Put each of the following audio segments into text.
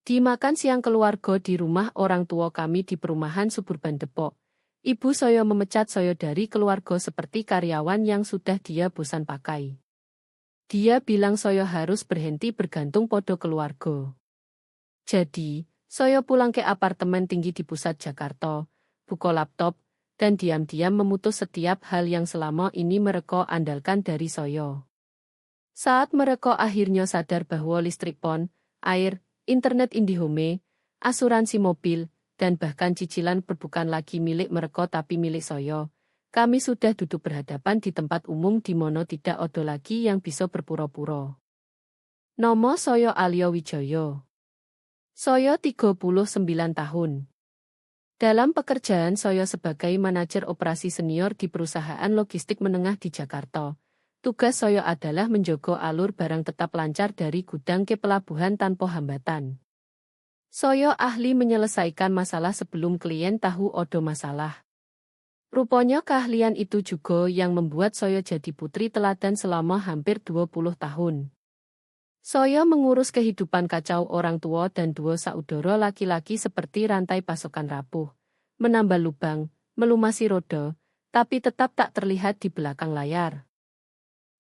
Dimakan siang keluarga di rumah orang tua kami di perumahan suburban Depok. Ibu saya memecat saya dari keluarga seperti karyawan yang sudah dia bosan pakai. Dia bilang saya harus berhenti bergantung pada keluarga. Jadi, saya pulang ke apartemen tinggi di pusat Jakarta, buka laptop, dan diam-diam memutus setiap hal yang selama ini mereka andalkan dari saya. Saat mereka akhirnya sadar bahwa listrik pon, air, internet IndiHome, asuransi mobil, dan bahkan cicilan bukan lagi milik mereka tapi milik saya, kami sudah duduk berhadapan di tempat umum di mana tidak ada lagi yang bisa berpura-pura. Nama saya Alia Wijaya. Saya 39 tahun. Dalam pekerjaan saya sebagai manajer operasi senior di perusahaan logistik menengah di Jakarta. Tugas saya adalah menjaga alur barang tetap lancar dari gudang ke pelabuhan tanpa hambatan. Saya ahli menyelesaikan masalah sebelum klien tahu ada masalah. Rupanya keahlian itu juga yang membuat saya jadi putri teladan selama hampir 20 tahun. Saya mengurus kehidupan kacau orang tua dan dua saudara laki-laki seperti rantai pasokan rapuh, menambal lubang, melumasi roda, tapi tetap tak terlihat di belakang layar.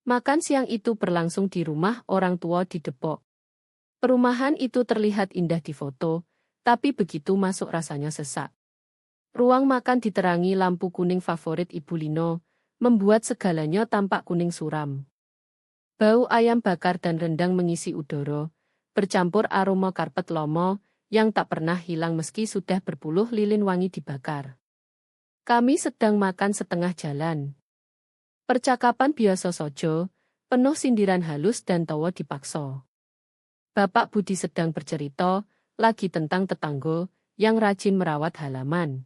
Makan siang itu berlangsung di rumah orang tua di Depok. Perumahan itu terlihat indah di foto, tapi begitu masuk rasanya sesak. Ruang makan diterangi lampu kuning favorit Ibu Lino, membuat segalanya tampak kuning suram. Bau ayam bakar dan rendang mengisi udara, bercampur aroma karpet lomo yang tak pernah hilang meski sudah berpuluh lilin wangi dibakar. Kami sedang makan setengah jalan. Percakapan biasa saja, penuh sindiran halus dan tawa dipaksa. Bapak Budi sedang bercerita, lagi tentang tetangga, yang rajin merawat halaman.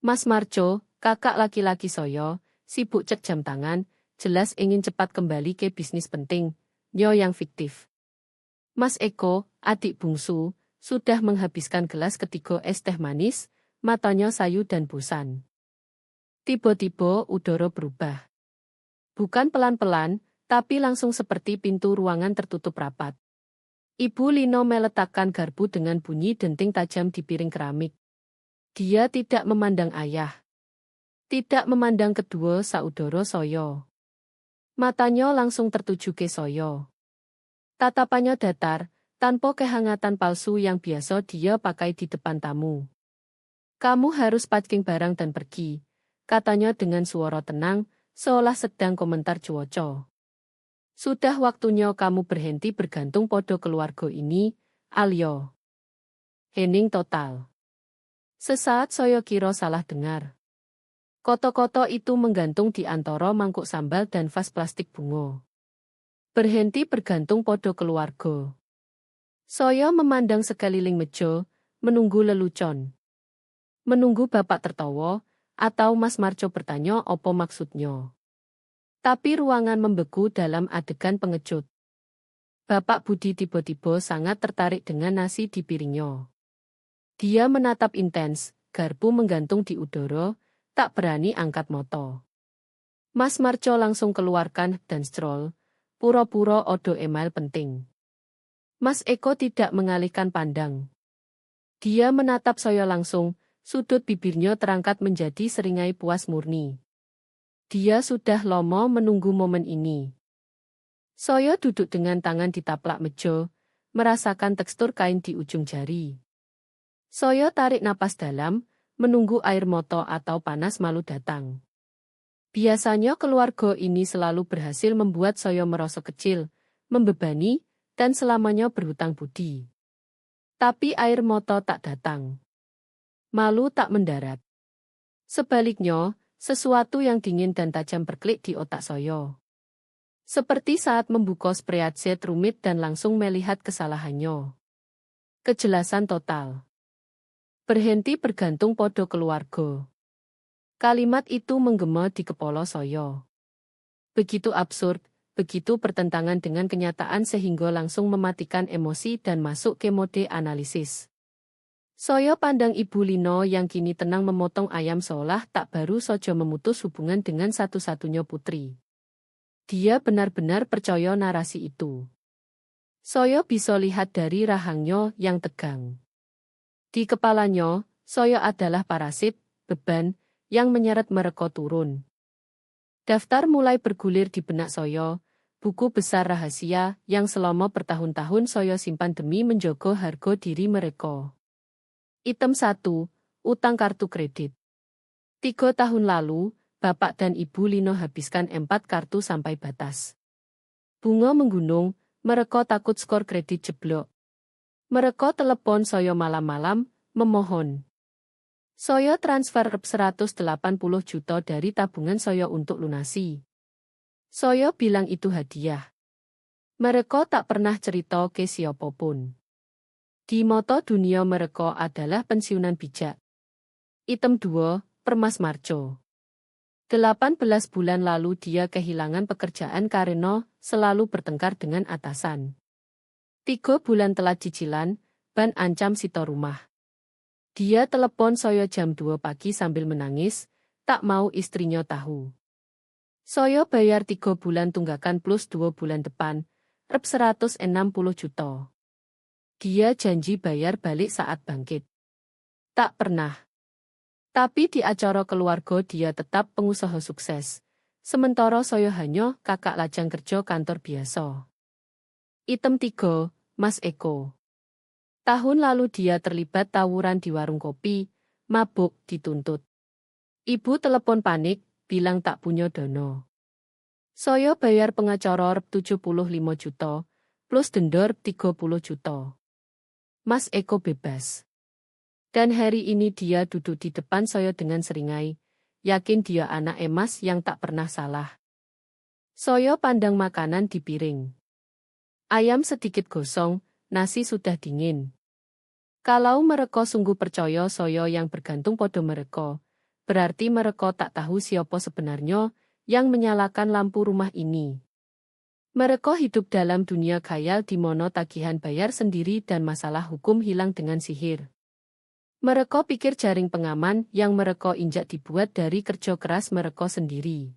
Mas Marco, kakak laki-laki saya, sibuk cek jam tangan, jelas ingin cepat kembali ke bisnis penting, yang fiktif. Mas Eko, adik bungsu, sudah menghabiskan gelas ketiga es teh manis, matanya sayu dan bosan. Tiba-tiba udara berubah. Bukan pelan-pelan, tapi langsung seperti pintu ruangan tertutup rapat. Ibu Lino meletakkan garpu dengan bunyi denting tajam di piring keramik. Dia tidak memandang ayah. Tidak memandang kedua saudara saya. Matanya langsung tertuju ke saya. Tatapannya datar, tanpa kehangatan palsu yang biasa dia pakai di depan tamu. Kamu harus packing barang dan pergi, katanya dengan suara tenang, seolah sedang komentar cuaca. Sudah waktunya kamu berhenti bergantung pada keluarga ini, Alia. Hening total. Sesaat saya kira salah dengar. Koto-koto itu menggantung di antara mangkuk sambal dan vas plastik bunga. Berhenti bergantung pada keluarga. Saya memandang sekeliling meja, menunggu lelucon. Menunggu bapak tertawa, atau Mas Marco bertanya apa maksudnya. Tapi ruangan membeku dalam adegan pengejut. Bapak Budi tiba-tiba sangat tertarik dengan nasi di piringnya. Dia menatap intens, garpu menggantung di udara, tak berani angkat mata. Mas Marco langsung keluarkan dan stroll, pura-pura odo email penting. Mas Eko tidak mengalihkan pandang. Dia menatap saya langsung, sudut bibirnya terangkat menjadi seringai puas murni. Dia sudah lama menunggu momen ini. Saya duduk dengan tangan di taplak meja, merasakan tekstur kain di ujung jari. Saya tarik napas dalam, menunggu air mata atau panas malu datang. Biasanya keluarga ini selalu berhasil membuat saya merasa kecil, membebani, dan selamanya berhutang budi. Tapi air mata tak datang. Malu tak mendarat. Sebaliknya, sesuatu yang dingin dan tajam berklik di otak saya. Seperti saat membuka spreadsheet rumit dan langsung melihat kesalahannya. Kejelasan total. Berhenti bergantung pada keluarga. Kalimat itu menggema di kepala saya. Begitu absurd, begitu bertentangan dengan kenyataan sehingga langsung mematikan emosi dan masuk ke mode analisis. Saya pandang Ibu Lino yang kini tenang memotong ayam seolah tak baru saja memutus hubungan dengan satu-satunya putri. Dia benar-benar percaya narasi itu. Saya bisa lihat dari rahangnya yang tegang. Di kepalanya, saya adalah parasit, beban, yang menyeret mereka turun. Daftar mulai bergulir di benak saya, buku besar rahasia yang selama bertahun-tahun saya simpan demi menjaga harga diri mereka. Item 1, utang kartu kredit. 3 tahun lalu, Bapak dan Ibu Lino habiskan 4 kartu sampai batas. Bunga menggunung, mereka takut skor kredit jeblok. Mereka telepon saya malam-malam, memohon. Saya transfer 180 juta dari tabungan saya untuk lunasi. Saya bilang itu hadiah. Mereka tak pernah cerita ke siapapun. Di mata dunia mereka adalah pensiunan bijak. Item 2, Permas Marco. 18 bulan lalu dia kehilangan pekerjaan karena selalu bertengkar dengan atasan. 3 bulan telat cicilan, ban ancam sita rumah. Dia telepon saya jam 2 pagi sambil menangis, tak mau istrinya tahu. Saya bayar 3 bulan tunggakan plus 2 bulan depan, rp 160 juta. Dia janji bayar balik saat bangkit. Tak pernah. Tapi di acara keluarga dia tetap pengusaha sukses. Sementara saya hanya kakak lajang kerja kantor biasa. Item 3, Mas Eko. Tahun lalu dia terlibat tawuran di warung kopi, mabuk, dituntut. Ibu telepon panik, bilang tak punya dana. Saya bayar pengacara rp 75 juta, plus denda rp 30 juta. Mas Eko bebas. Dan hari ini dia duduk di depan saya dengan seringai, yakin dia anak emas yang tak pernah salah. Saya pandang makanan di piring. Ayam sedikit gosong, nasi sudah dingin. Kalau mereka sungguh percaya saya yang bergantung pada mereka, berarti mereka tak tahu siapa sebenarnya yang menyalakan lampu rumah ini. Mereka hidup dalam dunia khayal di mana tagihan bayar sendiri dan masalah hukum hilang dengan sihir. Mereka pikir jaring pengaman yang mereka injak dibuat dari kerja keras mereka sendiri.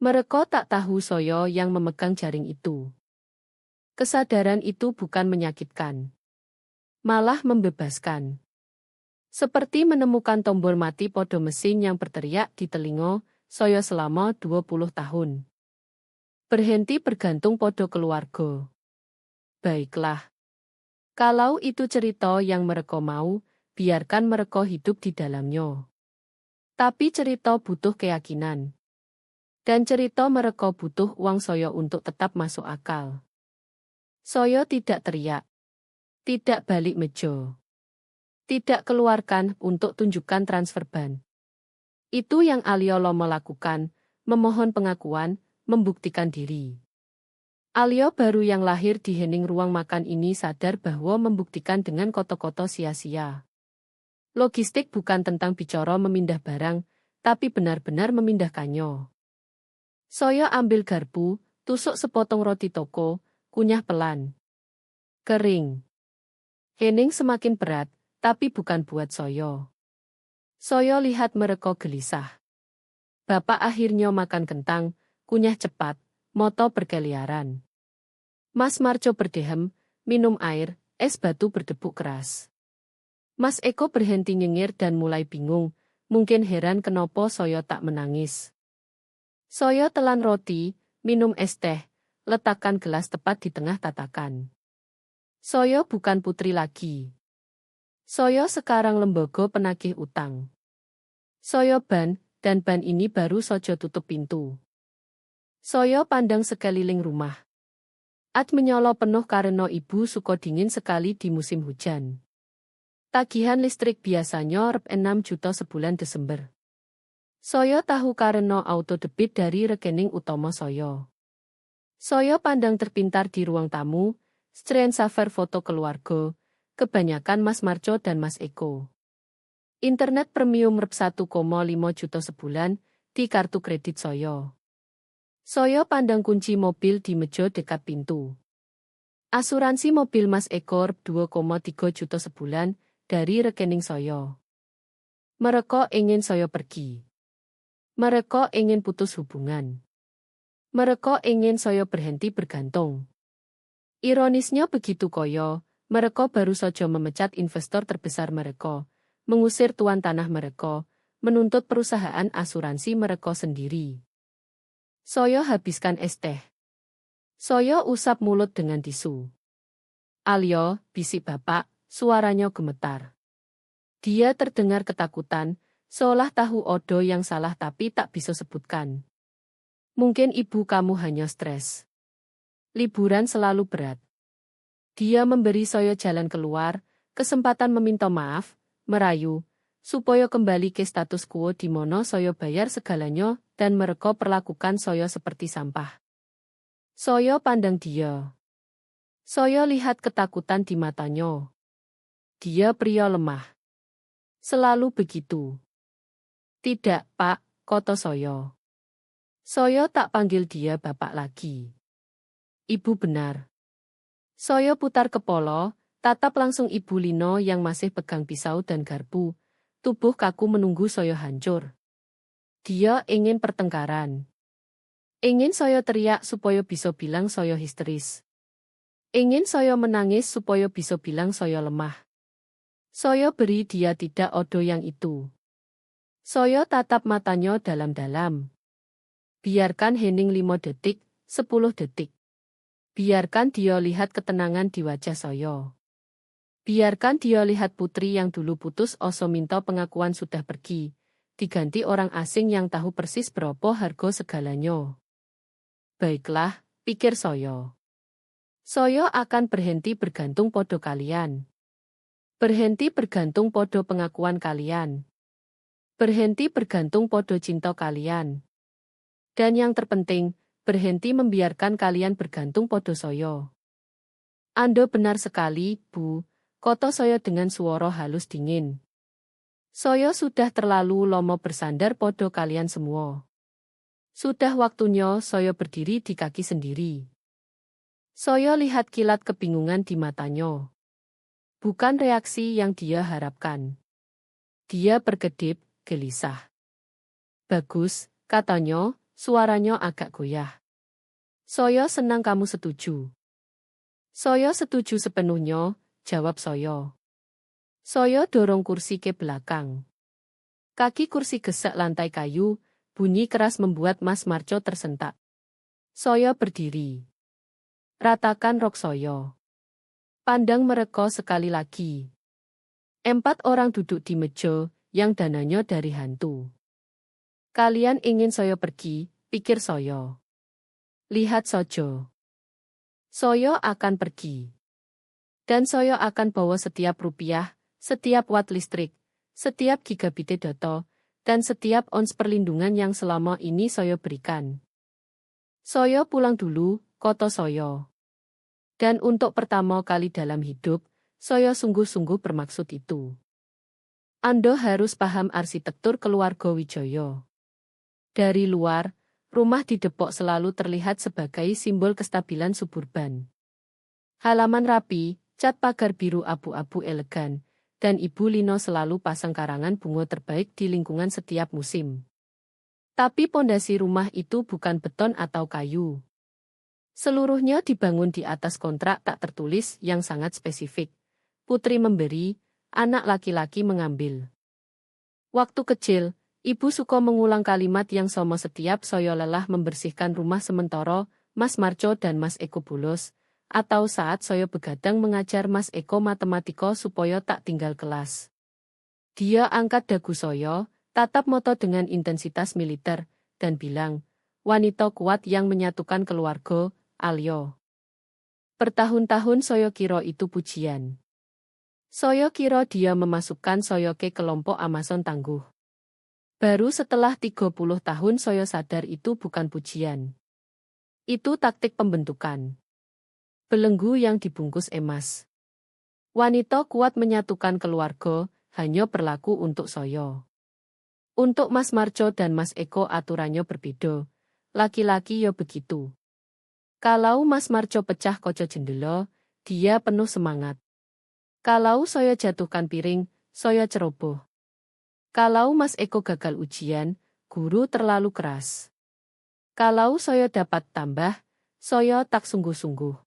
Mereka tak tahu saya yang memegang jaring itu. Kesadaran itu bukan menyakitkan, malah membebaskan. Seperti menemukan tombol mati pada mesin yang berteriak di telinga saya selama 20 tahun. Berhenti bergantung pada keluarga. Baiklah. Kalau itu cerita yang mereka mau, biarkan mereka hidup di dalamnya. Tapi cerita butuh keyakinan. Dan cerita mereka butuh uang saya untuk tetap masuk akal. Saya tidak teriak. Tidak balik meja. Tidak keluarkan untuk tunjukkan transfer ban. Itu yang Alio Lomo lakukan, memohon pengakuan, membuktikan diri. Alio baru yang lahir di hening ruang makan ini sadar bahwa membuktikan dengan koto-koto sia-sia. Logistik bukan tentang bicara memindah barang, tapi benar-benar memindahkannya. Saya ambil garpu, tusuk sepotong roti toko, kunyah pelan. Kering. Hening semakin berat, tapi bukan buat saya. Saya lihat mereka gelisah. Bapak akhirnya makan kentang, kunyah cepat, moto berkeliaran. Mas Marco berdehem, minum air, es batu berdebuk keras. Mas Eko berhenti nyengir dan mulai bingung, mungkin heran kenapa saya tak menangis. Saya telan roti, minum es teh, letakkan gelas tepat di tengah tatakan. Saya bukan putri lagi. Saya sekarang lembaga penagih utang. Saya ban, dan ban ini baru saja tutup pintu. Saya pandang sekeliling rumah. At menyala penuh karena ibu suka dingin sekali di musim hujan. Tagihan listrik biasanya rp 6 juta sebulan Desember. Saya tahu karena auto debit dari rekening utama saya. Saya pandang terpintar di ruang tamu, screensaver foto keluarga, kebanyakan Mas Marco dan Mas Eko. Internet premium rp 1,5 juta sebulan di kartu kredit saya. Saya pandang kunci mobil di meja dekat pintu. Asuransi mobil Mas Eko rp 2,3 juta sebulan dari rekening saya. Mereka ingin saya pergi. Mereka ingin putus hubungan. Mereka ingin saya berhenti bergantung. Ironisnya begitu koyo, mereka baru saja memecat investor terbesar mereka, mengusir tuan tanah mereka, menuntut perusahaan asuransi mereka sendiri. Saya habiskan es teh. Saya usap mulut dengan tisu. Alyo, bisik bapak, suaranya gemetar. Dia terdengar ketakutan, seolah tahu odo yang salah tapi tak bisa sebutkan. Mungkin ibu kamu hanya stres. Liburan selalu berat. Dia memberi saya jalan keluar, kesempatan meminta maaf, merayu, supaya kembali ke status quo di mana saya bayar segalanya dan mereka perlakukan saya seperti sampah. Saya pandang dia. Saya lihat ketakutan di matanya. Dia pria lemah. Selalu begitu. Tidak, Pak, kata saya. Saya tak panggil dia bapak lagi. Ibu benar. Saya putar kepala, tatap langsung Ibu Lino yang masih pegang pisau dan garpu. Tubuh kaku menunggu saya hancur. Dia ingin pertengkaran. Ingin saya teriak supaya bisa bilang saya histeris. Ingin saya menangis supaya bisa bilang saya lemah. Saya beri dia tidak odo yang itu. Saya tatap matanya dalam-dalam. Biarkan hening 5 detik, 10 detik. Biarkan dia lihat ketenangan di wajah saya. Biarkan dia lihat putri yang dulu putus asa minta pengakuan sudah pergi, diganti orang asing yang tahu persis berapa harga segalanya. Baiklah, pikir saya. Saya akan berhenti bergantung podo kalian. Berhenti bergantung podo pengakuan kalian. Berhenti bergantung podo cinta kalian. Dan yang terpenting, berhenti membiarkan kalian bergantung podo saya. Anda benar sekali, Bu, kata saya dengan suara halus dingin. Saya sudah terlalu lama bersandar podo kalian semua. Sudah waktunya saya berdiri di kaki sendiri. Saya lihat kilat kebingungan di matanya. Bukan reaksi yang dia harapkan. Dia berkedip, gelisah. Bagus, katanya, suaranya agak goyah. Saya senang kamu setuju. Saya setuju sepenuhnya, jawab saya. Saya dorong kursi ke belakang. Kaki kursi gesek lantai kayu, bunyi keras membuat Mas Marco tersentak. Saya berdiri. Ratakan rok saya. Pandang mereka sekali lagi. 4 orang duduk di meja, yang dananya dari hantu. Kalian ingin saya pergi, pikir saya. Lihat saja. Saya akan pergi. Dan saya akan bawa setiap rupiah, setiap watt listrik, setiap gigabit data, dan setiap ons perlindungan yang selama ini saya berikan. Saya pulang dulu, kata saya. Dan untuk pertama kali dalam hidup, saya sungguh-sungguh bermaksud itu. Anda harus paham arsitektur keluarga Wijaya. Dari luar, rumah di Depok selalu terlihat sebagai simbol kestabilan suburban. Halaman rapi, cat pagar biru abu-abu elegan, dan Ibu Lino selalu pasang karangan bunga terbaik di lingkungan setiap musim. Tapi pondasi rumah itu bukan beton atau kayu. Seluruhnya dibangun di atas kontrak tak tertulis yang sangat spesifik. Putri memberi, anak laki-laki mengambil. Waktu kecil, Ibu suka mengulang kalimat yang sama setiap saya lelah membersihkan rumah sementara Mas Marco dan Mas Eko bolos, atau saat saya begadang mengajar Mas Eko matematika supaya tak tinggal kelas. Dia angkat dagu saya, tatap mata dengan intensitas militer, dan bilang, wanita kuat yang menyatukan keluarga, Alyo. Bertahun-tahun saya kira itu pujian. Saya kira dia memasukkan saya ke kelompok Amazon tangguh. Baru setelah 30 tahun saya sadar itu bukan pujian. Itu taktik pembentukan. Belenggu yang dibungkus emas. Wanita kuat menyatukan keluarga, hanya berlaku untuk saya. Untuk Mas Marco dan Mas Eko aturannya berbeda. Laki-laki ya begitu. Kalau Mas Marco pecah kaca jendela, dia penuh semangat. Kalau saya jatuhkan piring, saya ceroboh. Kalau Mas Eko gagal ujian, guru terlalu keras. Kalau saya dapat tambah, saya tak sungguh-sungguh.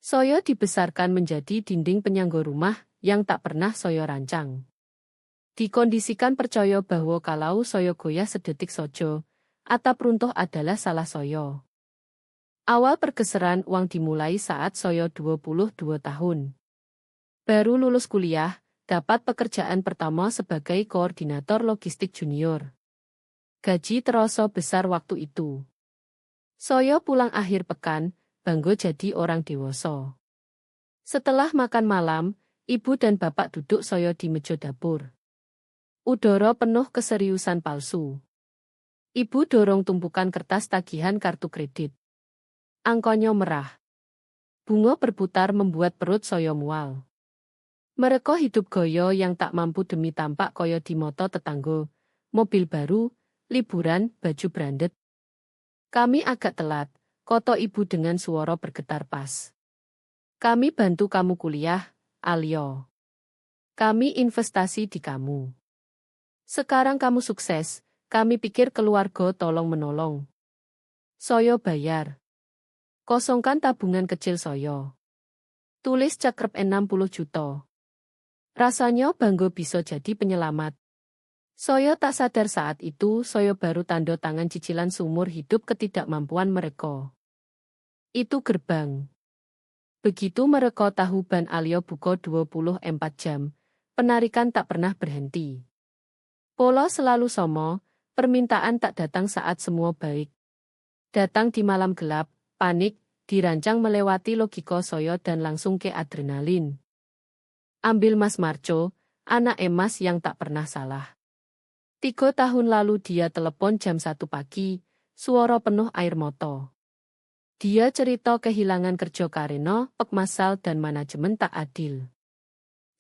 Saya dibesarkan menjadi dinding penyangga rumah yang tak pernah saya rancang. Dikondisikan percaya bahwa kalau saya goyah sedetik saja, atap runtuh adalah salah saya. Awal pergeseran uang dimulai saat saya 22 tahun. Baru lulus kuliah, dapat pekerjaan pertama sebagai koordinator logistik junior. Gaji terasa besar waktu itu. Saya pulang akhir pekan, bangga jadi orang dewasa. Setelah makan malam, ibu dan bapak duduk saya di meja dapur. Udara penuh keseriusan palsu. Ibu dorong tumpukan kertas tagihan kartu kredit. Angkonya merah. Bunga berputar membuat perut saya mual. Mereka hidup gaya yang tak mampu demi tampak kaya di moto tetangga, mobil baru, liburan, baju branded. Kami agak telat, koto ibu dengan suara bergetar pas. Kami bantu kamu kuliah, Alyo. Kami investasi di kamu. Sekarang kamu sukses, kami pikir keluarga tolong menolong. Saya bayar. Kosongkan tabungan kecil saya. Tulis cekrep 60 juta. Rasanya bangga bisa jadi penyelamat. Saya tak sadar saat itu saya baru tanda tangan cicilan seumur hidup ketidakmampuan mereka. Itu gerbang. Begitu mereka tahu ban Alyo buka 24 jam, penarikan tak pernah berhenti. Pola selalu sama, permintaan tak datang saat semua baik. Datang di malam gelap, panik, dirancang melewati logika saya dan langsung ke adrenalin. Ambil Mas Marco, anak emas yang tak pernah salah. 3 tahun lalu dia telepon jam 1 pagi, suara penuh air mata. Dia cerita kehilangan kerja karena pekmasal dan manajemen tak adil.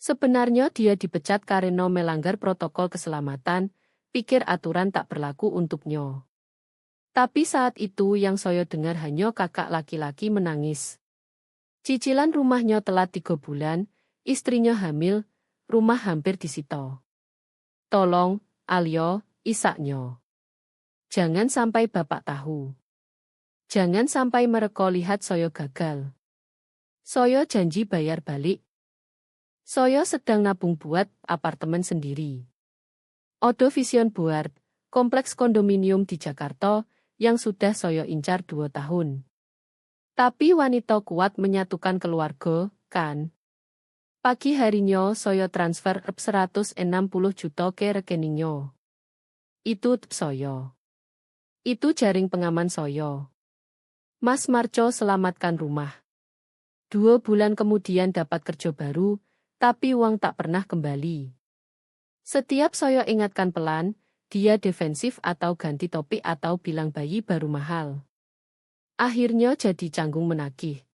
Sebenarnya dia dipecat karena melanggar protokol keselamatan, pikir aturan tak berlaku untuknya. Tapi saat itu yang saya dengar hanya kakak laki-laki menangis. Cicilan rumahnya telat 3 bulan, istrinya hamil, rumah hampir disita. Tolong, Alyo, isaknya. Jangan sampai bapak tahu. Jangan sampai mereka lihat saya gagal. Saya janji bayar balik. Saya sedang nabung buat apartemen sendiri. Odo Vision Board, kompleks kondominium di Jakarta, yang sudah saya incar 2 tahun. Tapi wanita kuat menyatukan keluarga, kan? Pagi harinya saya transfer 160 juta ke rekeningnya. Itu saya. Itu jaring pengaman saya. Mas Marco selamatkan rumah. 2 bulan kemudian dapat kerja baru, tapi uang tak pernah kembali. Setiap saya ingatkan pelan, dia defensif atau ganti topik atau bilang bayi baru mahal. Akhirnya jadi canggung menagih.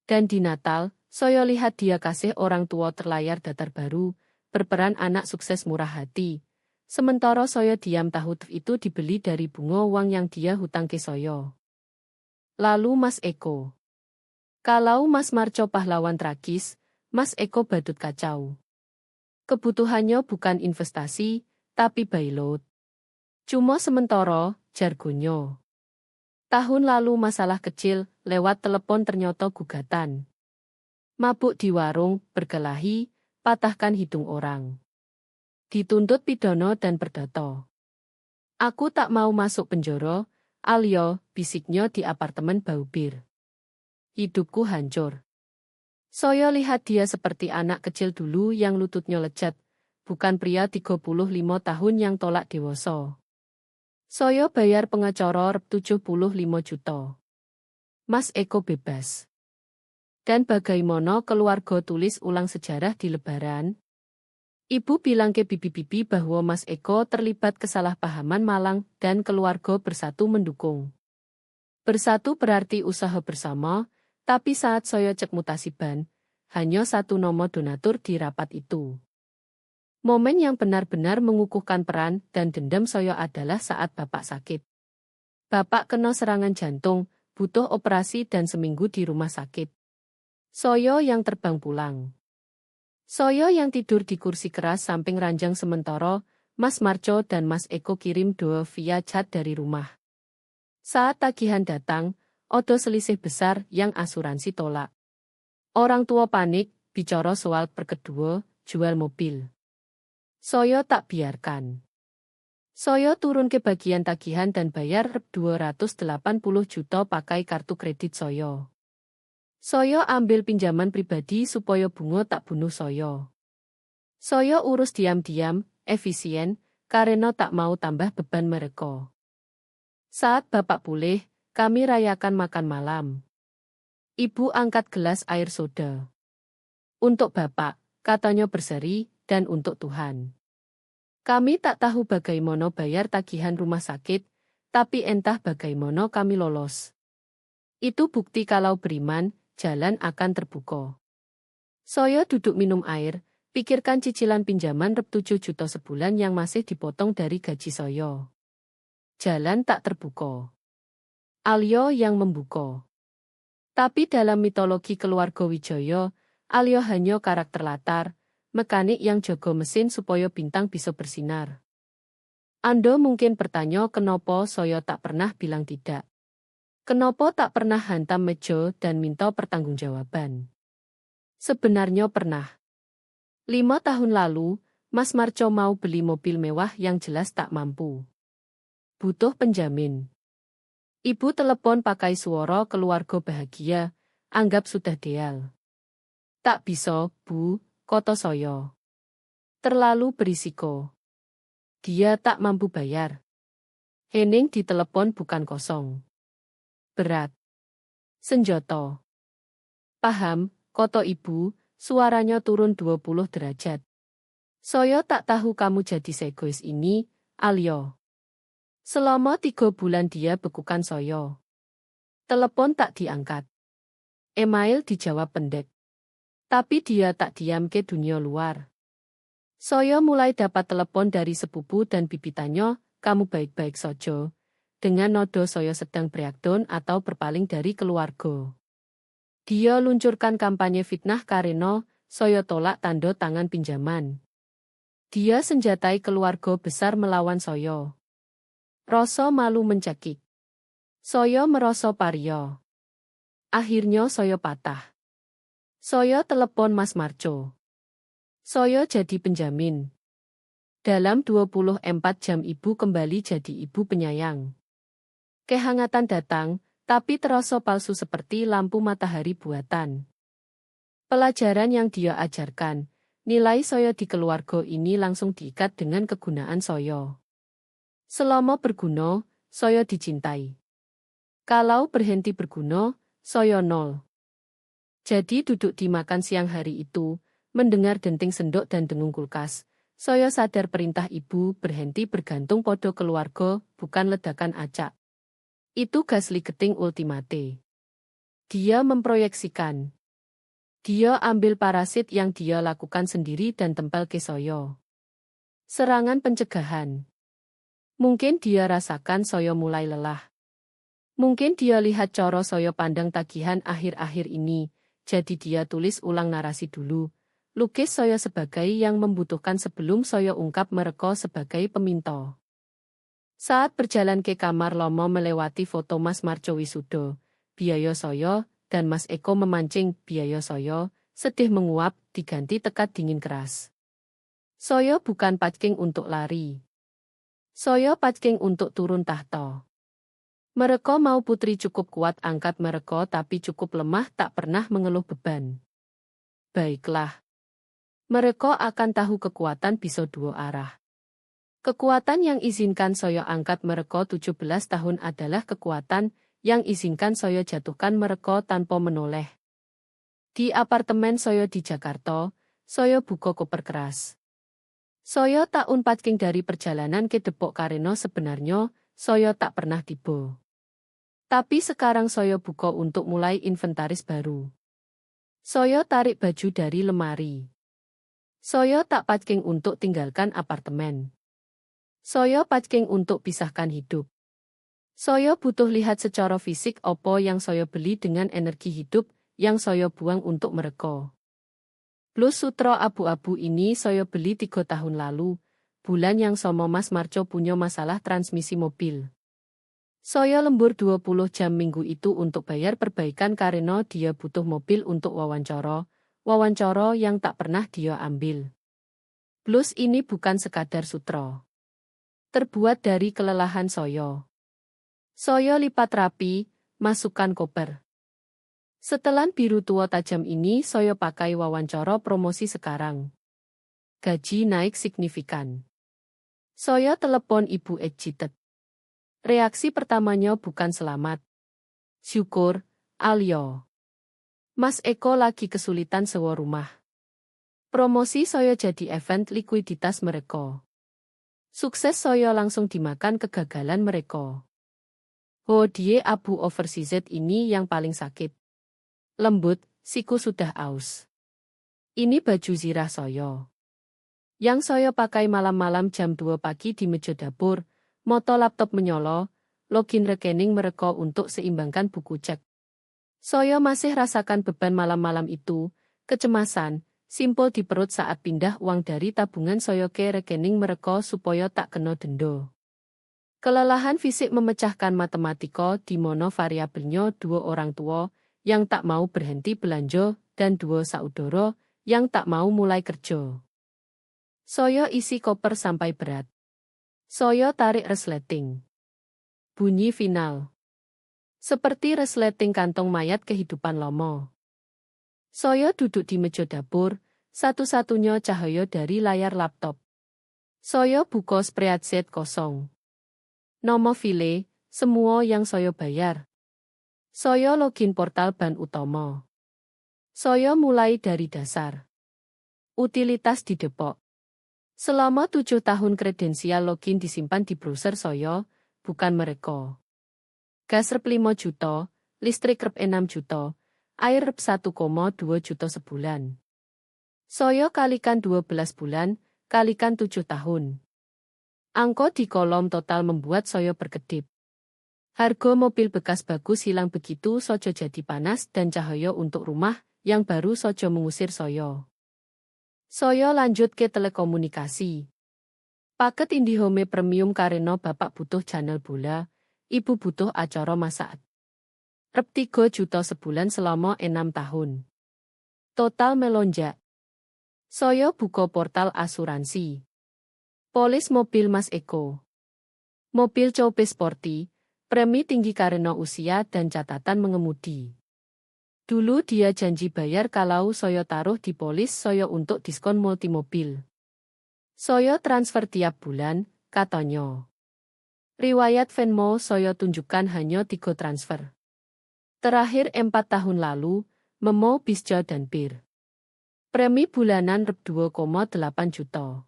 Dan di Natal, saya lihat dia kasih orang tua terlayar datar baru, berperan anak sukses murah hati. Sementara saya diam tahu itu dibeli dari bunga uang yang dia hutang ke saya. Lalu Mas Eko. Kalau Mas Marco pahlawan tragis, Mas Eko badut kacau. Kebutuhannya bukan investasi, tapi bailout. Cuma sementara, jargonnya. Tahun lalu masalah kecil, lewat telepon ternyata gugatan. Mabuk di warung, berkelahi, patahkan hidung orang. Dituntut pidana dan perdata. Aku tak mau masuk penjara, Alyo, bisiknya di apartemen bau bir. Hidupku hancur. Saya lihat dia seperti anak kecil dulu yang lututnya lecet, bukan pria 35 tahun yang tolak dewasa. Saya bayar pengacara 75 juta. Mas Eko bebas. Dan bagaimana keluarga tulis ulang sejarah di Lebaran? Ibu bilang ke bibi-bibi bahwa Mas Eko terlibat kesalahpahaman malang dan keluarga bersatu mendukung. Bersatu berarti usaha bersama, tapi saat saya cek mutasi ban, hanya 1 nama donatur di rapat itu. Momen yang benar-benar mengukuhkan peran dan dendam saya adalah saat bapak sakit. Bapak kena serangan jantung, butuh operasi dan seminggu di rumah sakit. Saya yang terbang pulang. Saya yang tidur di kursi keras samping ranjang sementara, Mas Marco dan Mas Eko kirim doa via chat dari rumah. Saat tagihan datang, odo selisih besar yang asuransi tolak. Orang tua panik, bicara soal perkedua, jual mobil. Saya tak biarkan. Saya turun ke bagian tagihan dan bayar 280 juta pakai kartu kredit saya. Saya ambil pinjaman pribadi supaya bunga tak bunuh saya. Saya urus diam-diam, efisien, karena tak mau tambah beban mereka. Saat Bapak pulih, kami rayakan makan malam. Ibu angkat gelas air soda. Untuk Bapak, katanya berseri, dan untuk Tuhan. Kami tak tahu bagaimana bayar tagihan rumah sakit, tapi entah bagaimana kami lolos. Itu bukti kalau beriman, jalan akan terbuka. Saya duduk minum air, pikirkan cicilan pinjaman rp 7 juta sebulan yang masih dipotong dari gaji saya. Jalan tak terbuka. Alyo yang membuka. Tapi dalam mitologi keluarga Wijaya, Alyo hanya karakter latar, mekanik yang jaga mesin supaya bintang bisa bersinar. Anda mungkin bertanya kenapa saya tak pernah bilang tidak. Kenapa tak pernah hantam meja dan minta pertanggungjawaban. Sebenarnya pernah. 5 tahun lalu, Mas Marco mau beli mobil mewah yang jelas tak mampu. Butuh penjamin. Ibu telepon pakai suara keluarga bahagia, anggap sudah deal. Tak bisa, Bu, kata saya. Terlalu berisiko. Dia tak mampu bayar. Hening ditelepon bukan kosong. Berat. Senjata. Paham, kata ibu, suaranya turun 20 derajat. Saya tak tahu kamu jadi segois ini, Alyo. Selama 3 bulan dia bekukan saya. Telepon tak diangkat. Email dijawab pendek. Tapi dia tak diam ke dunia luar. Saya mulai dapat telepon dari sepupu dan bibitannya, kamu baik-baik saja. Dengan nodo saya sedang breakdown atau berpaling dari keluarga. Dia luncurkan kampanye fitnah karena saya tolak tanda tangan pinjaman. Dia senjatai keluarga besar melawan saya. Rasa malu mencekik. Saya merasa paria. Akhirnya saya patah. Saya telepon Mas Marco. Saya jadi penjamin. Dalam 24 jam ibu kembali jadi ibu penyayang. Kehangatan datang, tapi terasa palsu seperti lampu matahari buatan. Pelajaran yang dia ajarkan, nilai saya di keluarga ini langsung diikat dengan kegunaan saya. Selama berguna, saya dicintai. Kalau berhenti berguna, saya nol. Jadi duduk di makan siang hari itu, mendengar denting sendok dan dengung kulkas, saya sadar perintah ibu berhenti bergantung pada keluarga, bukan ledakan acak. Itu gas ligeting ultimate. Dia memproyeksikan. Dia ambil parasit yang dia lakukan sendiri dan tempel ke saya. Serangan pencegahan. Mungkin dia rasakan saya mulai lelah. Mungkin dia lihat cara saya pandang tagihan akhir-akhir ini, jadi dia tulis ulang narasi dulu. Lukis saya sebagai yang membutuhkan sebelum saya ungkap mereka sebagai peminta. Saat berjalan ke kamar Lomo melewati foto Mas Marco wisuda, biaya saya, dan Mas Eko memancing biaya saya, sedih menguap, diganti tekad dingin keras. Saya bukan packing untuk lari. Saya packing untuk turun tahta. Mereka mau putri cukup kuat angkat mereka tapi cukup lemah tak pernah mengeluh beban. Baiklah. Mereka akan tahu kekuatan bisa dua arah. Kekuatan yang izinkan saya angkat mereka 17 tahun adalah kekuatan yang izinkan saya jatuhkan mereka tanpa menoleh. Di apartemen saya di Jakarta, saya buka koper keras. Saya tak unpacking dari perjalanan ke Depok karena sebenarnya saya tak pernah tiba. Tapi sekarang saya buka untuk mulai inventaris baru. Saya tarik baju dari lemari. Saya tak packing untuk tinggalkan apartemen. Saya packing untuk pisahkan hidup. Saya butuh lihat secara fisik apa yang saya beli dengan energi hidup yang saya buang untuk mereka. Plus sutra abu-abu ini saya beli 3 tahun lalu, bulan yang sama Mas Marco punya masalah transmisi mobil. Saya lembur 20 jam minggu itu untuk bayar perbaikan karena dia butuh mobil untuk wawancara yang tak pernah dia ambil. Plus ini bukan sekadar sutra. Terbuat dari kelelahan saya. Saya lipat rapi, masukkan koper. Setelan biru tua tajam ini saya pakai wawancara promosi sekarang. Gaji naik signifikan. Saya telepon Ibu Ejjitet. Reaksi pertamanya bukan selamat. Syukur, Alyo. Mas Eko lagi kesulitan sewa rumah. Promosi saya jadi event likuiditas mereka. Sukses saya langsung dimakan kegagalan mereka. Oh die abu overseas ini yang paling sakit. Lembut, siku sudah aus. Ini baju zirah saya. Yang saya pakai malam-malam jam 2 pagi di meja dapur, moto laptop menyolo, login rekening mereka untuk seimbangkan buku cek. Saya masih rasakan beban malam-malam itu, kecemasan, simpul di perut saat pindah uang dari tabungan saya ke rekening mereka supaya tak kena denda. Kelelahan fisik memecahkan matematika di mana variabelnya dua orang tua yang tak mau berhenti belanja dan dua saudara yang tak mau mulai kerja. Saya isi koper sampai berat. Saya tarik resleting. Bunyi final. Seperti resleting kantong mayat kehidupan lama. Saya duduk di meja dapur, satu-satunya cahaya dari layar laptop. Saya buka spreadsheet kosong. Nomor file, semua yang saya bayar. Saya login portal bank utama. Saya mulai dari dasar. Utilitas didepok. Selama 7 tahun kredensial login disimpan di browser saya, bukan mereka. Gas rep 5 juta, listrik rep 6 juta, air rep 1,2 juta sebulan. Saya kalikan 12 bulan, kalikan 7 tahun. Angka di kolom total membuat saya berkedip. Harga mobil bekas bagus hilang begitu saja jadi panas dan cahaya untuk rumah yang baru saja mengusir saya. Saya lanjut ke telekomunikasi. Paket IndiHome Premium karena bapak butuh channel bola, ibu butuh acara masak. Rep 3 juta sebulan selama 6 tahun. Total melonjak. Saya buka portal asuransi. Polis mobil Mas Eko. Mobil Coupe Sporty, premi tinggi karena usia dan catatan mengemudi. Dulu dia janji bayar kalau saya taruh di polis saya untuk diskon multimobil. Saya transfer tiap bulan, katanya. Riwayat Venmo saya tunjukkan hanya 3 transfer. Terakhir 4 tahun lalu, Memo Bisja dan Bir. Premi bulanan rep 2,8 juta.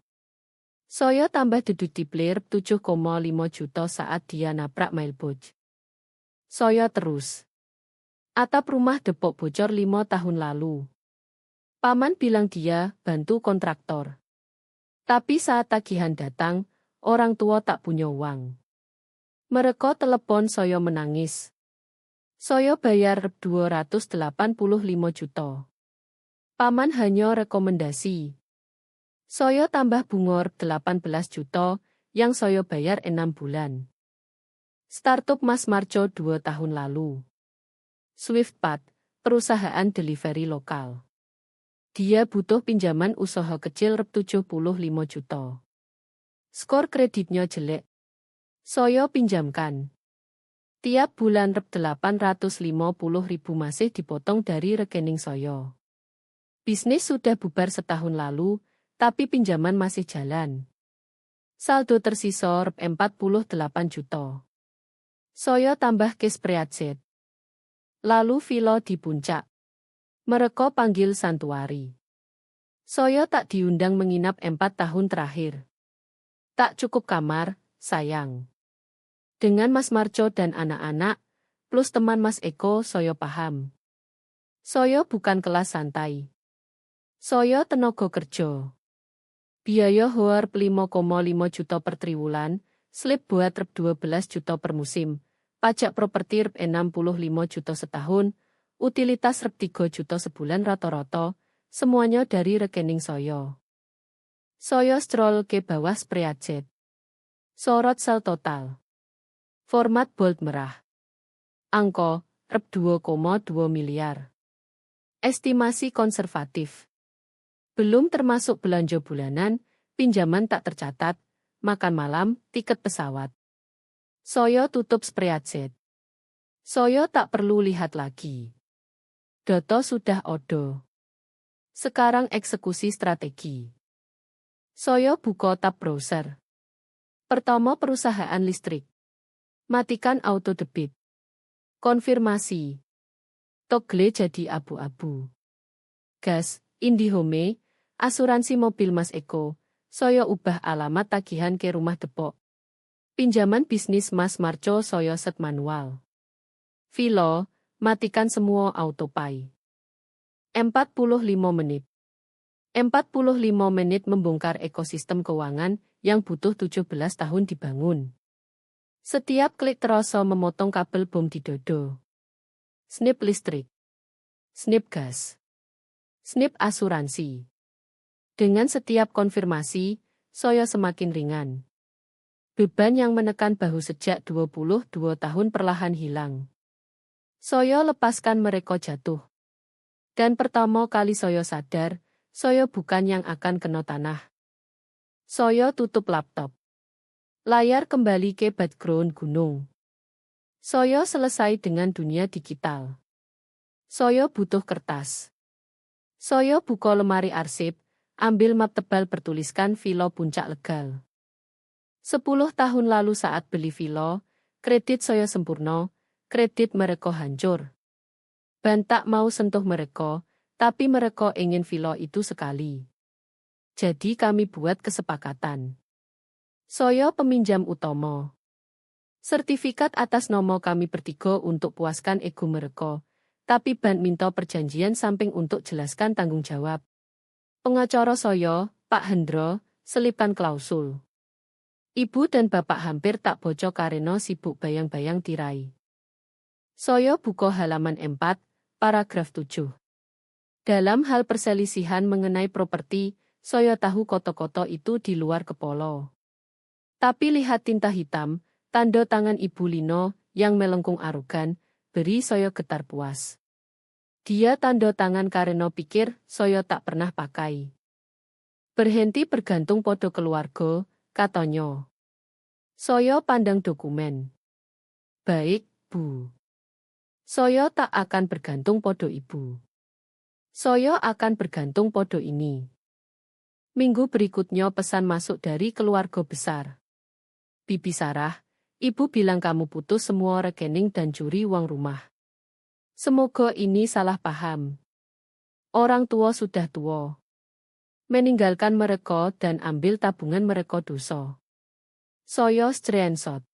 Saya tambah dedut di rep 7,5 juta saat dia nabrak mailbox. Saya terus. Atap rumah depok bocor 5 tahun lalu. Paman bilang dia bantu kontraktor. Tapi saat tagihan datang, orang tua tak punya uang. Mereka telepon saya menangis. Saya bayar 285 juta. Paman hanya rekomendasi. Saya tambah bunga 18 juta, yang saya bayar 6 bulan. Startup Mas Marco 2 tahun lalu. Swiftpath, perusahaan delivery lokal. Dia butuh pinjaman usaha kecil rep 75 juta. Skor kreditnya jelek. Saya pinjamkan. Tiap bulan rep 850.000 masih dipotong dari rekening saya. Bisnis sudah bubar setahun lalu, tapi pinjaman masih jalan. Saldo tersisa rep 48 juta. Saya tambah ke spreadsheet. Lalu villa di puncak. Mereka panggil santuari. Saya tak diundang menginap 4 tahun terakhir. Tak cukup kamar, sayang. Dengan Mas Marco dan anak-anak, plus teman Mas Eko saya paham. Saya bukan kelas santai. Saya tenaga kerja. Biaya HOARP 5,5 juta per triwulan, slip buat rep 12 juta per musim. Pajak properti rep 65 juta setahun, utilitas rep 3 juta sebulan rata-rata, semuanya dari rekening saya. Saya scroll ke bawah spreadsheet. Sorot sel total. Format bold merah. Angka, Rp 2,2 miliar. Estimasi konservatif. Belum termasuk belanja bulanan, pinjaman tak tercatat, makan malam, tiket pesawat. Saya tutup spreadsheet. Saya tak perlu lihat lagi. Data sudah odo. Sekarang eksekusi strategi. Saya buka tab browser. Pertama perusahaan listrik. Matikan auto debit. Konfirmasi. Toggle jadi abu-abu. Gas, Indihome, asuransi mobil Mas Eko. Saya ubah alamat tagihan ke rumah Depok. Pinjaman bisnis Mas Marco saya set manual. Vilo, matikan semua autopay. 45 menit. 45 menit membongkar ekosistem keuangan yang butuh 17 tahun dibangun. Setiap klik terasa memotong kabel bom di dodo. Snip listrik. Snip gas. Snip asuransi. Dengan setiap konfirmasi, saya semakin ringan. Beban yang menekan bahu sejak 22 tahun perlahan hilang. Saya lepaskan mereka jatuh. Dan pertama kali saya sadar, saya bukan yang akan kena tanah. Saya tutup laptop. Layar kembali ke background gunung. Saya selesai dengan dunia digital. Saya butuh kertas. Saya buka lemari arsip, ambil map tebal bertuliskan Vilo Puncak Legal. 10 tahun lalu saat beli Vilo, kredit saya sempurna, kredit mereka hancur. Ban tak mau sentuh mereka, tapi mereka ingin Vilo itu sekali. Jadi kami buat kesepakatan. Saya peminjam utama. Sertifikat atas nama kami bertiga untuk puaskan ego mereka, tapi ban minta perjanjian samping untuk jelaskan tanggung jawab. Pengacara saya, Pak Hendro, selipkan klausul. Ibu dan bapak hampir tak bocok karena sibuk bayang-bayang tirai. Saya buka halaman 4, paragraf 7. Dalam hal perselisihan mengenai properti, saya tahu koto-koto itu di luar kepala. Tapi lihat tinta hitam, tanda tangan Ibu Lino, yang melengkung arogan, beri saya getar puas. Dia tanda tangan karena pikir, saya tak pernah pakai. Berhenti bergantung podo keluarga, katanya. Saya pandang dokumen. Baik, Bu. Saya tak akan bergantung podo Ibu. Saya akan bergantung podo ini. Minggu berikutnya pesan masuk dari keluarga besar. Bibi Sarah, Ibu bilang kamu putus semua rekening dan curi uang rumah. Semoga ini salah paham. Orang tua sudah tua. Meninggalkan mereka dan ambil tabungan mereka dosa. Saya screenshot.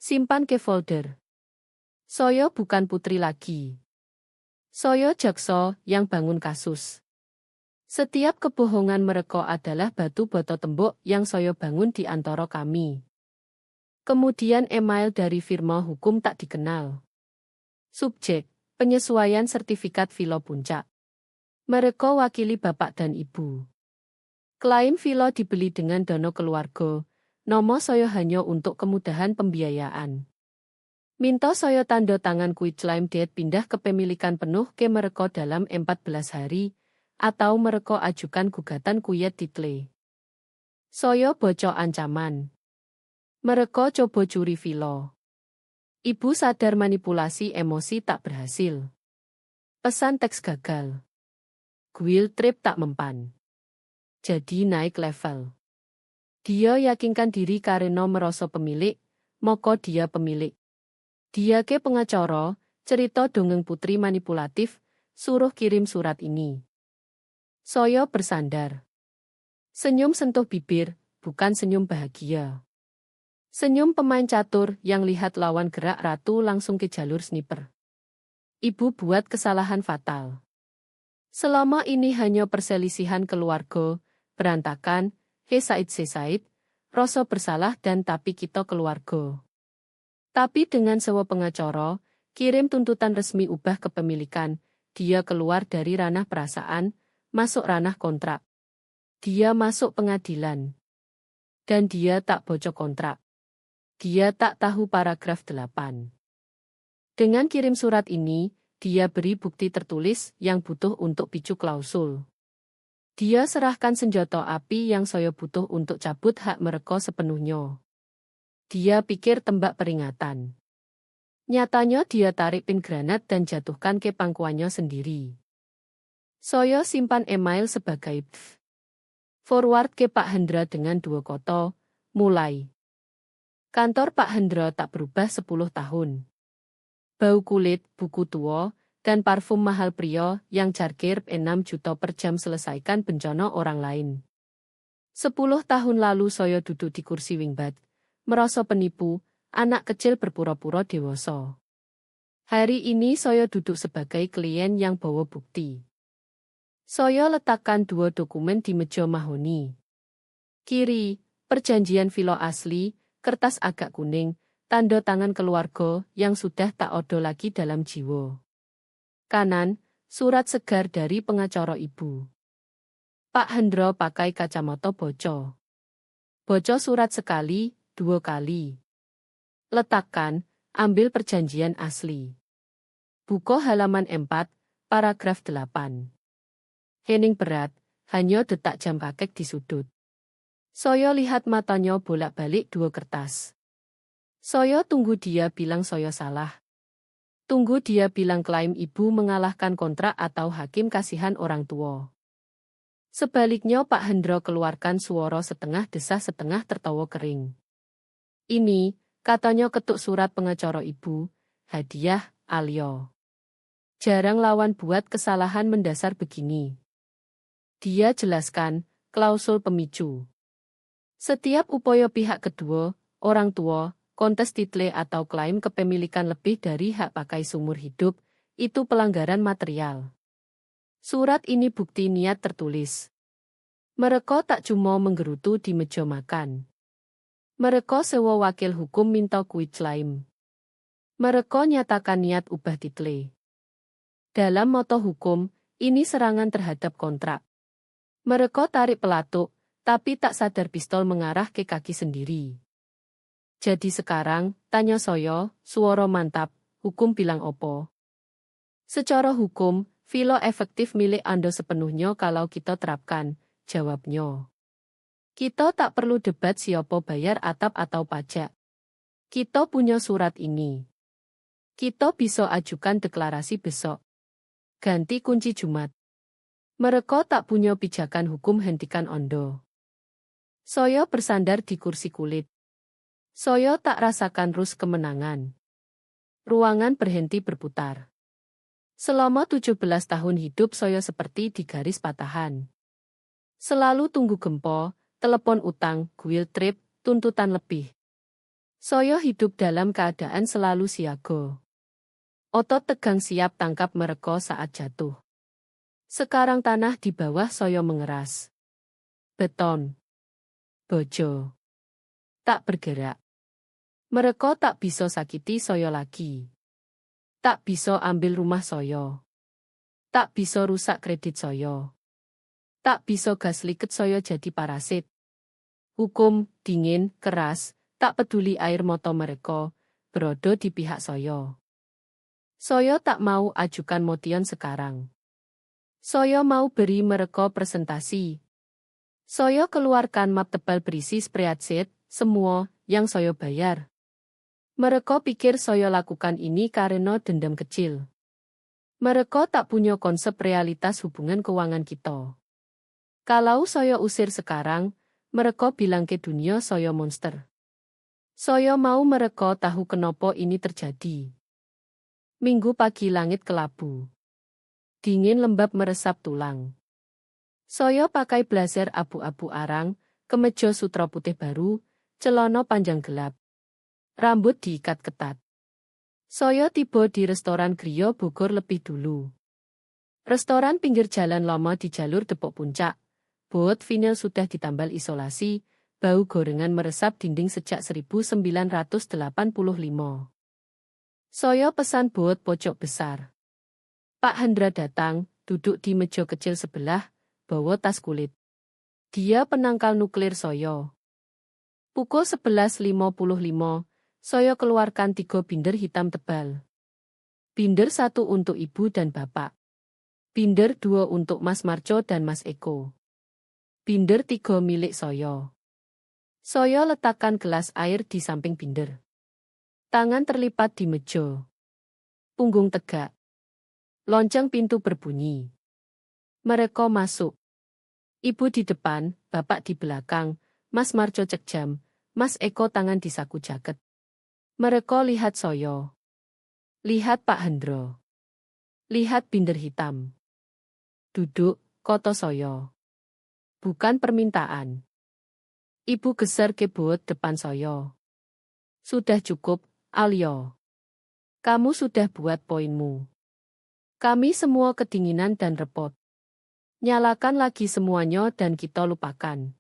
Simpan ke folder. Saya bukan putri lagi. Saya jaksa yang bangun kasus. Setiap kebohongan mereka adalah batu bata tembok yang saya bangun di antara kami. Kemudian email dari firma hukum tak dikenal. Subjek, penyesuaian sertifikat Vilo Puncak. Mereka wakili bapak dan ibu. Klaim Vilo dibeli dengan dana keluarga, nama saya hanya untuk kemudahan pembiayaan. Minta saya tanda tangan quitclaim deed pindah kepemilikan penuh ke mereka dalam 14 hari, atau mereka ajukan gugatan kuyet title. Saya bocok ancaman. Mereka coba curi Vilo. Ibu sadar manipulasi emosi tak berhasil. Pesan teks gagal. Guild trip tak mempan. Jadi naik level. Dia yakinkan diri karena merasa pemilik, maka dia pemilik. Dia ke pengacara, cerita dongeng putri manipulatif, suruh kirim surat ini. Saya bersandar. Senyum sentuh bibir, bukan senyum bahagia. Senyum pemain catur yang lihat lawan gerak ratu langsung ke jalur sniper. Ibu buat kesalahan fatal. Selama ini hanya perselisihan keluarga, berantakan, Said, rasa bersalah dan tapi kita keluarga. Tapi dengan sewa pengacara, kirim tuntutan resmi ubah kepemilikan, dia keluar dari ranah perasaan, masuk ranah kontrak. Dia masuk pengadilan. Dan dia tak bocok kontrak. Dia tak tahu paragraf 8. Dengan kirim surat ini, dia beri bukti tertulis yang butuh untuk picu klausul. Dia serahkan senjata api yang saya butuh untuk cabut hak mereka sepenuhnya. Dia pikir tembak peringatan. Nyatanya dia tarik pin granat dan jatuhkan ke pangkuannya sendiri. Saya simpan email sebagai forward ke Pak Hendra dengan 2 koto, mulai. Kantor Pak Hendra tak berubah 10 tahun. Bau kulit, buku tua, dan parfum mahal pria yang jargir 6 juta per jam selesaikan bencana orang lain. 10 tahun lalu saya duduk di kursi wingbat, merasa penipu, anak kecil berpura-pura dewasa. Hari ini saya duduk sebagai klien yang bawa bukti. Saya letakkan 2 dokumen di meja mahoni. Kiri, perjanjian villa asli, kertas agak kuning, tanda tangan keluarga yang sudah tak ada lagi dalam jiwa. Kanan, surat segar dari pengacara ibu. Pak Hendra pakai kacamata boco. Boco surat sekali, 2 kali. Letakkan, ambil perjanjian asli. Buka halaman 4, paragraf 8. Hening berat, hanya detak jam kakek di sudut. Saya lihat matanya bolak-balik 2 kertas. Saya tunggu dia bilang saya salah. Tunggu dia bilang klaim ibu mengalahkan kontrak atau hakim kasihan orang tua. Sebaliknya Pak Hendra keluarkan suara setengah desah setengah tertawa kering. Ini, katanya ketuk surat pengacara ibu, hadiah, Alio. Jarang lawan buat kesalahan mendasar begini. Dia jelaskan, klausul pemicu. Setiap upaya pihak kedua, orang tua, kontes title atau klaim kepemilikan lebih dari hak pakai seumur hidup, itu pelanggaran material. Surat ini bukti niat tertulis. Mereka tak cuma menggerutu di meja makan. Mereka sewa wakil hukum minta quit claim. Mereka nyatakan niat ubah title. Dalam moto hukum, ini serangan terhadap kontrak. Mereka tarik pelatuk, tapi tak sadar pistol mengarah ke kaki sendiri. Jadi sekarang, tanya saya, suara mantap, hukum bilang opo? Secara hukum, villa efektif milik Anda sepenuhnya kalau kita terapkan, jawabnya. Kita tak perlu debat siapa bayar atap atau pajak. Kita punya surat ini. Kita bisa ajukan deklarasi besok. Ganti kunci Jumat. Mereka tak punya pijakan hukum hentikan Anda. Saya bersandar di kursi kulit. Saya tak rasakan rus kemenangan. Ruangan berhenti berputar. Selama 17 tahun hidup saya seperti di garis patahan. Selalu tunggu gempa, telepon utang, guilt trip, tuntutan lebih. Saya hidup dalam keadaan selalu siaga. Otot tegang siap tangkap mereka saat jatuh. Sekarang tanah di bawah saya mengeras. Beton. Bojo. Tak bergerak. Mereka tak bisa sakiti saya lagi. Tak bisa ambil rumah saya. Tak bisa rusak kredit saya. Tak bisa gas liket saya jadi parasit. Hukum, dingin, keras, tak peduli air mata mereka, berada di pihak saya. Saya tak mau ajukan motion sekarang. Saya mau beri mereka presentasi. Saya keluarkan map tebal berisi spreadsheet, semua, yang saya bayar. Mereka pikir saya lakukan ini karena dendam kecil. Mereka tak punya konsep realitas hubungan keuangan kita. Kalau saya usir sekarang, mereka bilang ke dunia saya monster. Saya mau mereka tahu kenapa ini terjadi. Minggu pagi langit kelabu. Dingin lembab meresap tulang. Saya pakai blazer abu-abu arang, kemeja sutra putih baru, celana panjang gelap. Rambut diikat ketat. Saya tiba di restoran Griya Bogor lebih dulu. Restoran pinggir jalan lama di jalur Depok Puncak. Bot vinil sudah ditambal isolasi, bau gorengan meresap dinding sejak 1985. Saya pesan bot pojok besar. Pak Hendra datang, duduk di meja kecil sebelah, bawa tas kulit. Dia penangkal nuklir saya. Pukul 11.55, saya keluarkan 3 binder hitam tebal. Binder 1 untuk ibu dan bapak. Binder 2 untuk Mas Marco dan Mas Eko. Binder 3 milik saya. Saya letakkan gelas air di samping binder. Tangan terlipat di meja. Punggung tegak. Lonceng pintu berbunyi. Mereka masuk. Ibu di depan, bapak di belakang, Mas Marco cek jam, Mas Eko tangan di saku jaket. Mereka lihat saya. Lihat Pak Hendro. Lihat binder hitam. Duduk, kata saya. Bukan permintaan. Ibu geser keyboard depan saya. Sudah cukup, Alyo. Kamu sudah buat poinmu. Kami semua kedinginan dan repot. Nyalakan lagi semuanya dan kita lupakan.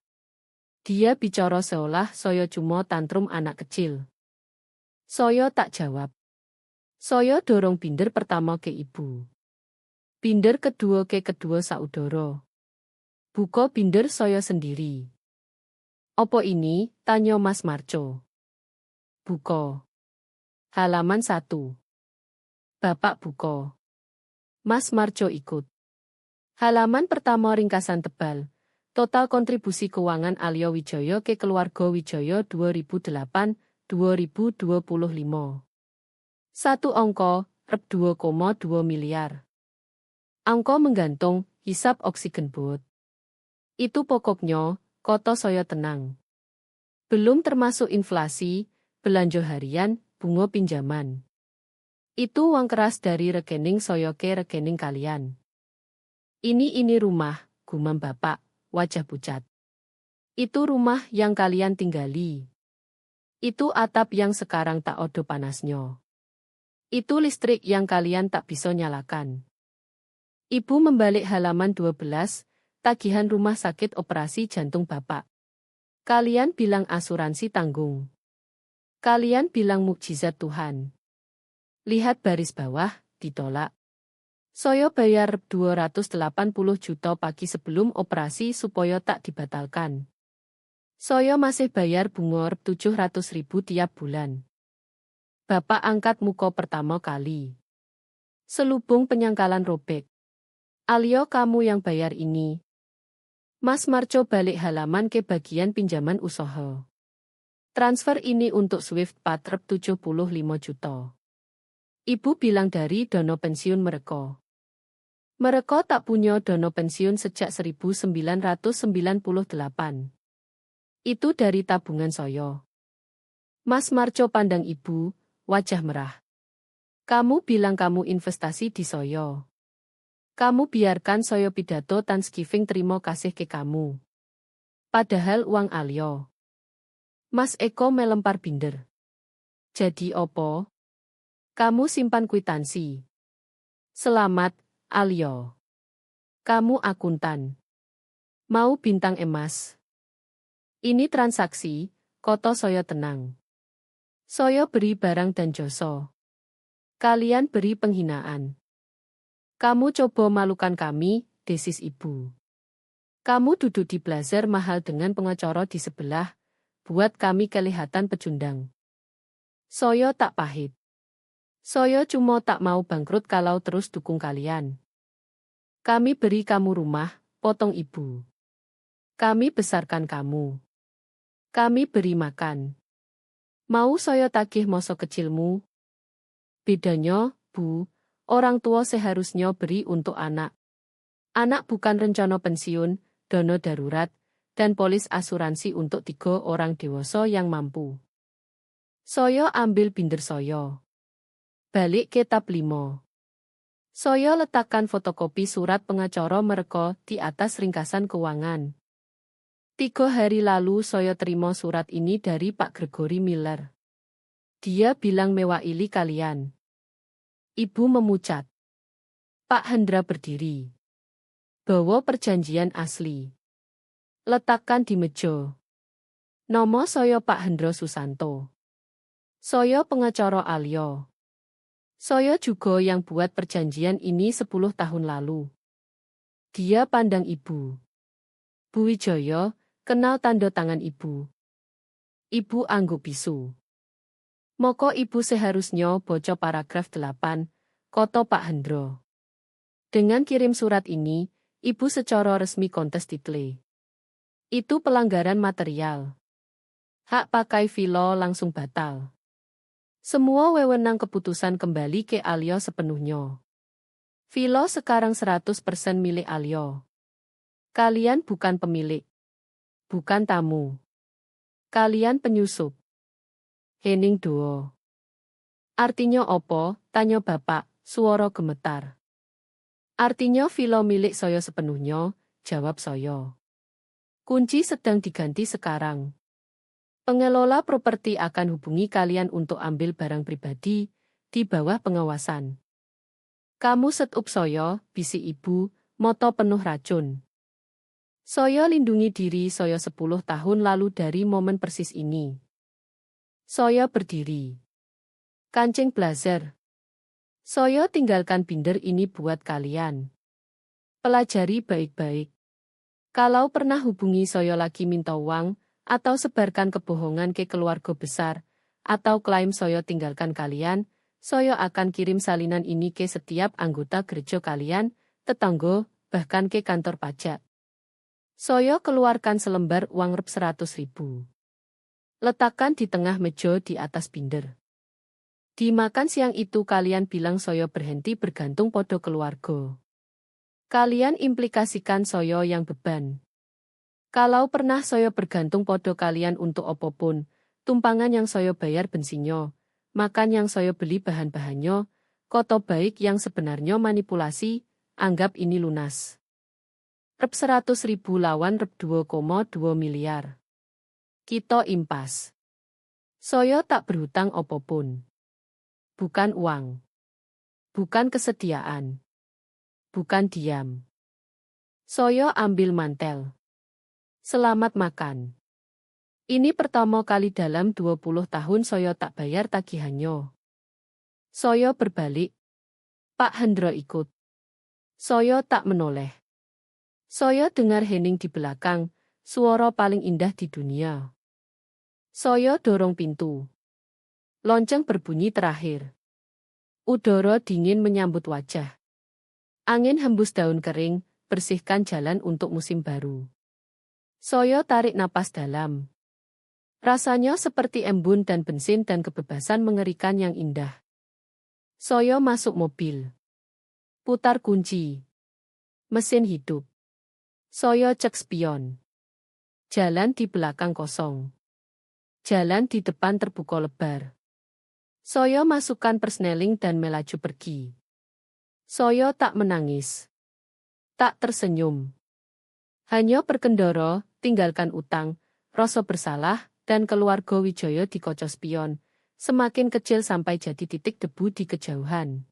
Dia bicara seolah saya cuma tantrum anak kecil. Saya tak jawab. Saya dorong binder pertama ke ibu. Binder kedua ke kedua saudara. Buka binder saya sendiri. Apa ini? Tanya Mas Marco. Buka. Halaman 1. Bapak buka. Mas Marco ikut. Halaman pertama ringkasan tebal. Total kontribusi keuangan Alyo Wijaya ke keluarga Wijaya 2008-2025. 1 angka, Rp 2,2 miliar. Angka menggantung, hisap oksigen bot. Itu pokoknya, kata saya tenang. Belum termasuk inflasi, belanja harian, bunga pinjaman. Itu uang keras dari rekening saya ke rekening kalian. Ini rumah, gumam bapak, wajah pucat. Itu rumah yang kalian tinggali. Itu atap yang sekarang tak ada panasnya. Itu listrik yang kalian tak bisa nyalakan. Ibu membalik halaman 12, tagihan rumah sakit operasi jantung bapak. Kalian bilang asuransi tanggung. Kalian bilang mukjizat Tuhan. Lihat baris bawah, ditolak. Saya bayar 280 juta pagi sebelum operasi supaya tak dibatalkan. Saya masih bayar bunga 700.000 tiap bulan. Bapak angkat muka pertama kali. Selubung penyangkalan robek. Alyo kamu yang bayar ini. Mas Marco balik halaman ke bagian pinjaman usaha. Transfer ini untuk Swift Patrep 75 juta. Ibu bilang dari dana pensiun mereka. Mereka tak punya dana pensiun sejak 1998. Itu dari tabungan saya. Mas Marco pandang ibu, wajah merah. Kamu bilang kamu investasi di saya. Kamu biarkan saya pidato Thanksgiving terima kasih ke kamu. Padahal uang Alyo. Mas Eko melempar binder. Jadi opo? Kamu simpan kwitansi. Selamat, Alyo. Kamu akuntan. Mau bintang emas. Ini transaksi, kata saya tenang. Saya beri barang dan jasa. Kalian beri penghinaan. Kamu coba malukan kami, desis ibu. Kamu duduk di blazer mahal dengan pengacara di sebelah, buat kami kelihatan pecundang. Saya tak pahit. Saya cuma tak mau bangkrut kalau terus dukung kalian. Kami beri kamu rumah, potong ibu. Kami besarkan kamu. Kami beri makan. Mau saya tagih masa kecilmu? Bedanya, Bu, orang tua seharusnya beri untuk anak. Anak bukan rencana pensiun, dana darurat, dan polis asuransi untuk 3 orang dewasa yang mampu. Saya ambil binder saya. Balik ke tab 5. Saya letakkan fotokopi surat pengacara mereka di atas ringkasan keuangan. 3 hari lalu saya terima surat ini dari Pak Gregory Miller. Dia bilang mewakili kalian. Ibu memucat. Pak Hendra berdiri. Bawa perjanjian asli. Letakkan di meja. Nama saya Pak Hendra Susanto. Saya pengacara Alyo. Saya juga yang buat perjanjian ini 10 tahun lalu. Dia pandang ibu. Bu Wijaya, kenal tanda tangan ibu. Ibu anggo pisu. Moko ibu seharusnya baca paragraf 8, koto Pak Hendro. Dengan kirim surat ini, ibu secara resmi kontes title. Itu pelanggaran material. Hak pakai filo langsung batal. Semua wewenang keputusan kembali ke Alyo sepenuhnya. Filo sekarang 100% milik Alyo. Kalian bukan pemilik. Bukan tamu. Kalian penyusup. Hening doa. Artinya opo? Tanya bapak, suara gemetar. Artinya filo milik saya sepenuhnya, jawab saya. Kunci sedang diganti sekarang. Pengelola properti akan hubungi kalian untuk ambil barang pribadi, di bawah pengawasan. Kamu setup saya, bisi ibu, moto penuh racun. Saya lindungi diri saya 10 tahun lalu dari momen persis ini. Saya berdiri. Kancing blazer. Saya tinggalkan binder ini buat kalian. Pelajari baik-baik. Kalau pernah hubungi saya lagi minta uang, atau sebarkan kebohongan ke keluarga besar, atau klaim saya tinggalkan kalian, saya akan kirim salinan ini ke setiap anggota gereja kalian, tetangga, bahkan ke kantor pajak. Saya keluarkan selembar uang rp 100.000. Letakkan di tengah meja di atas binder. Di makan siang itu kalian bilang saya berhenti bergantung podo keluarga. Kalian implikasikan saya yang beban. Kalau pernah saya bergantung podo kalian untuk apapun, tumpangan yang saya bayar bensinnya, makan yang saya beli bahan-bahannya, koto baik yang sebenarnya manipulasi, anggap ini lunas. Rp 100.000 lawan rp 2,2 miliar. Kita impas. Saya tak berhutang apapun. Bukan uang. Bukan kesediaan. Bukan diam. Saya ambil mantel. Selamat makan. Ini pertama kali dalam 20 tahun saya tak bayar tagihannya. Saya berbalik. Pak Hendro ikut. Saya tak menoleh. Saya dengar hening di belakang, suara paling indah di dunia. Saya dorong pintu. Lonceng berbunyi terakhir. Udara dingin menyambut wajah. Angin hembus daun kering, bersihkan jalan untuk musim baru. Saya tarik napas dalam. Rasanya seperti embun dan bensin dan kebebasan mengerikan yang indah. Saya masuk mobil. Putar kunci. Mesin hidup. Saya cek spion. Jalan di belakang kosong. Jalan di depan terbuka lebar. Saya masukkan persneling dan melaju pergi. Saya tak menangis. Tak tersenyum. Hanya berkendara, tinggalkan utang, rasa bersalah, dan keluarga Wijaya di kaca spion, semakin kecil sampai jadi titik debu di kejauhan.